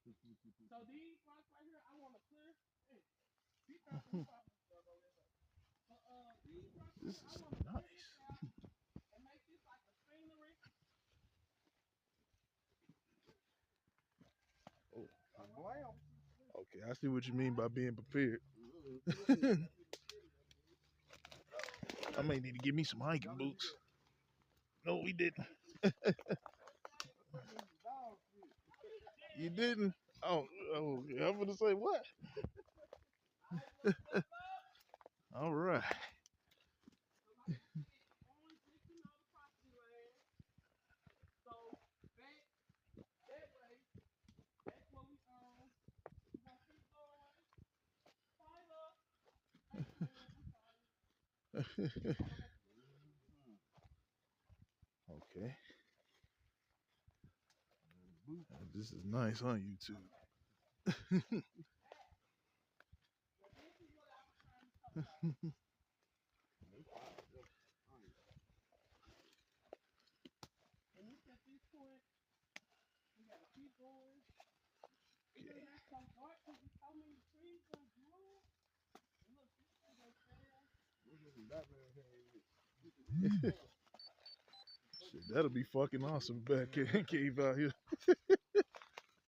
So these rocks right here, I want to clear. Hey, be careful. You probably gonna go this way. But these rocks right This here, I is want to clear this nice. out and make this like a scenery. Oh, Blam. okay, I see what you mean by being prepared. I may need to give me some hiking boots. No, we didn't. You didn't? Oh, I'm gonna say what? All right. So like I said, on this, the property land. So back that way, that's what we own. You gonna keep going. Find up. Hey, man, I'm sorry. Okay. This is nice on YouTube. But this is what I was trying to talk about. And this at this point, we gotta keep going. It done got so dark because there's so many trees done grew. And look, this thing go fast. Shit, that'll be fucking awesome back in cave out here.